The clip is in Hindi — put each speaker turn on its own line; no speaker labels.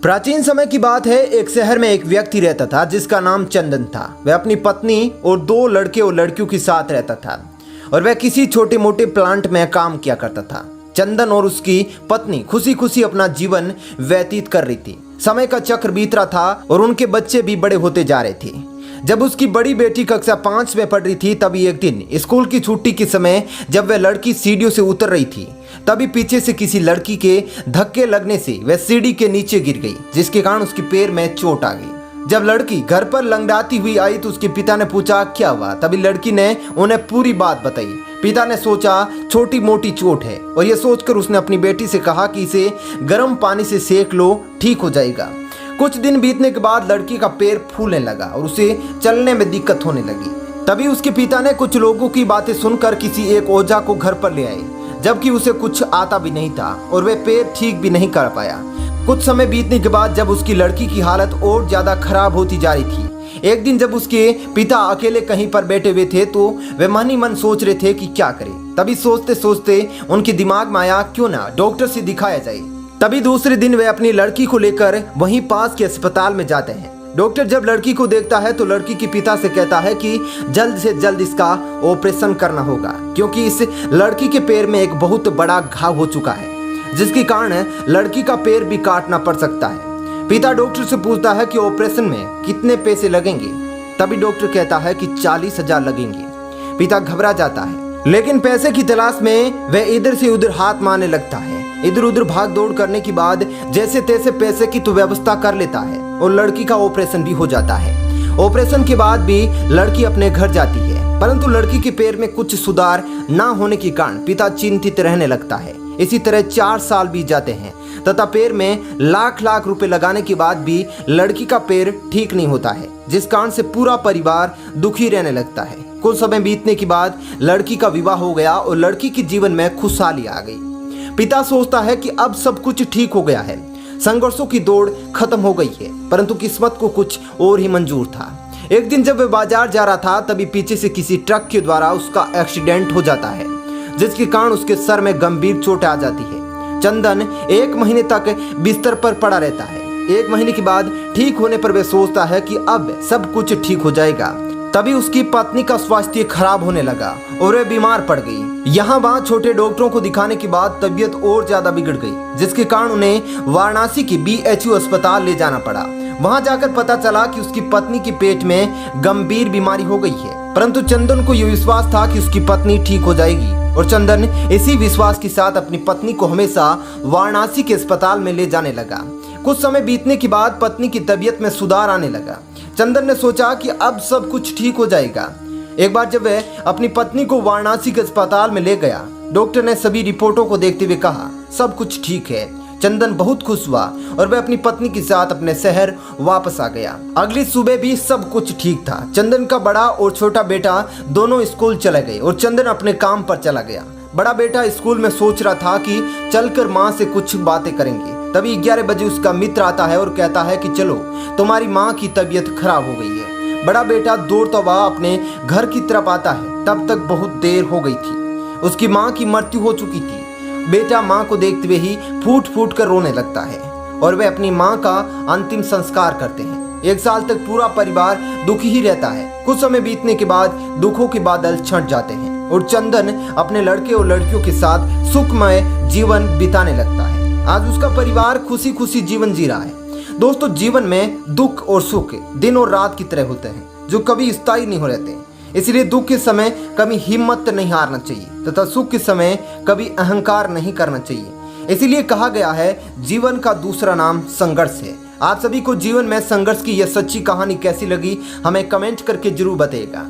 प्राचीन समय की बात है। एक शहर में एक व्यक्ति रहता था जिसका नाम चंदन था। वह अपनी पत्नी और 2 लड़के और लड़कियों के साथ रहता था और वह किसी छोटे मोटे प्लांट में काम किया करता था। चंदन और उसकी पत्नी खुशी खुशी अपना जीवन व्यतीत कर रही थी। समय का चक्र बीत रहा था और उनके बच्चे भी बड़े होते जा रहे थे। जब उसकी बड़ी बेटी कक्षा 5 में पढ़ रही थी तभी एक दिन स्कूल की छुट्टी के समय जब वह लड़की सीढ़ियों से उतर रही थी तभी पीछे से किसी लड़की के धक्के लगने से वह सीढ़ी के नीचे गिर गई, जिसके कारण उसके पैर में चोट आ गई। जब लड़की घर पर लंगड़ाती हुई आई तो उसके पिता ने पूछा क्या हुआ। तभी लड़की ने उन्हें पूरी बात बताई। पिता ने सोचा छोटी मोटी चोट है और यह सोचकर उसने अपनी बेटी से कहा कि इसे गर्म पानी से सेक लो, ठीक हो जाएगा। कुछ दिन बीतने के बाद लड़की का पैर फूलने लगा और उसे चलने में दिक्कत होने लगी। तभी उसके पिता ने कुछ लोगों की बातें सुनकर किसी एक ओझा को घर पर ले आए, जबकि उसे कुछ आता भी नहीं था और वह पैर ठीक भी नहीं कर पाया। कुछ समय बीतने के बाद जब उसकी लड़की की हालत और ज्यादा खराब होती जा रही थी, एक दिन जब उसके पिता अकेले कहीं पर बैठे हुए थे तो वे मन ही मन सोच रहे थे कि क्या करें। तभी सोचते सोचते उनके दिमाग में आया क्यों ना डॉक्टर से दिखाया जाए। तभी दूसरे दिन वे अपनी लड़की को लेकर वहीं पास के अस्पताल में जाते हैं। डॉक्टर जब लड़की को देखता है तो लड़की के पिता से कहता है कि जल्द से जल्द इसका ऑपरेशन करना होगा, क्योंकि इस लड़की के पैर में एक बहुत बड़ा घाव हो चुका है, जिसके कारण लड़की का पैर भी काटना पड़ सकता है। पिता डॉक्टर से पूछता है कि ऑपरेशन में कितने पैसे लगेंगे। तभी डॉक्टर कहता है कि 40,000 लगेंगे। पिता घबरा जाता है, लेकिन पैसे की तलाश में वह इधर से उधर हाथ मारने लगता है। इधर उधर भाग दौड़ करने के बाद जैसे तैसे पैसे की तो व्यवस्था कर लेता है और लड़की का ऑपरेशन भी हो जाता है। ऑपरेशन के बाद भी लड़की अपने घर जाती है, परंतु लड़की के पैर में कुछ सुधार ना होने के कारण पिता चिंतित रहने लगता है। इसी तरह 4 साल बीत जाते हैं तथा पैर में लाख लाख रुपए लगाने के बाद भी लड़की का पैर ठीक नहीं होता है, जिस कारण से पूरा परिवार दुखी रहने लगता है। कुछ समय बीतने के बाद लड़की का विवाह हो गया और लड़की के जीवन में खुशहाली आ गई। पिता सोचता है कि अब सब कुछ ठीक हो गया है, संघर्षों की दौड़ खत्म हो गई है, परंतु किस्मत को कुछ और ही मंजूर था। एक दिन जब वह बाजार जा रहा था तभी पीछे से किसी ट्रक के द्वारा उसका एक्सीडेंट हो जाता है, जिसके कारण उसके सर में गंभीर चोट आ जाती है। चंदन 1 महीने तक बिस्तर पर पड़ा रहता है। 1 महीने के बाद ठीक होने पर वह सोचता है कि अब सब कुछ ठीक हो जाएगा। तभी उसकी पत्नी का स्वास्थ्य खराब होने लगा और वह बीमार पड़ गई। यहाँ वहाँ छोटे डॉक्टरों को दिखाने के बाद तबीयत और ज्यादा बिगड़ गई, जिसके कारण उन्हें वाराणसी के BHU अस्पताल ले जाना पड़ा। वहाँ जाकर पता चला कि उसकी पत्नी के पेट में गंभीर बीमारी हो गई है, परंतु चंदन को यह विश्वास था कि उसकी पत्नी ठीक हो जाएगी और चंदन इसी विश्वास के साथ अपनी पत्नी को हमेशा वाराणसी के अस्पताल में ले जाने लगा। कुछ समय बीतने के बाद पत्नी की तबीयत में सुधार आने लगा। चंदन ने सोचा कि अब सब कुछ ठीक हो जाएगा। एक बार जब वह अपनी पत्नी को वाराणसी के अस्पताल में ले गया, डॉक्टर ने सभी रिपोर्टों को देखते हुए कहा सब कुछ ठीक है। चंदन बहुत खुश हुआ और वह अपनी पत्नी के साथ अपने शहर वापस आ गया। अगली सुबह भी सब कुछ ठीक था। चंदन का बड़ा और छोटा बेटा दोनों स्कूल चले गए और चंदन अपने काम पर चला गया। बड़ा बेटा स्कूल में सोच रहा था कि चलकर माँ से कुछ बातें करेंगे। तभी 11 बजे उसका मित्र आता है और कहता है कि चलो तुम्हारी माँ की तबीयत खराब हो गई है। बड़ा बेटा दौड़ता हुआ अपने घर की तरफ आता है। तब तक बहुत देर हो गई थी, उसकी माँ की मृत्यु हो चुकी थी। बेटा माँ को देखते हुए ही फूट फूट कर रोने लगता है और वे अपनी माँ का अंतिम संस्कार करते हैं। 1 साल तक पूरा परिवार दुखी ही रहता है। कुछ समय बीतने के बाद दुखों के बादल छंट जाते हैं और चंदन अपने लड़के और लड़कियों के साथ सुखमय जीवन बिताने लगता है। आज उसका परिवार खुशी खुशी जीवन जी रहा है। दोस्तों, जीवन में दुख और सुख दिन और रात की तरह होते हैं, जो कभी स्थायी नहीं हो रहते। इसलिए दुख के समय कभी हिम्मत नहीं हारना चाहिए तथा सुख के समय कभी अहंकार नहीं करना चाहिए। इसीलिए कहा गया है जीवन का दूसरा नाम संघर्ष है। आप सभी को जीवन में संघर्ष की यह सच्ची कहानी कैसी लगी हमें कमेंट करके जरूर बताइएगा।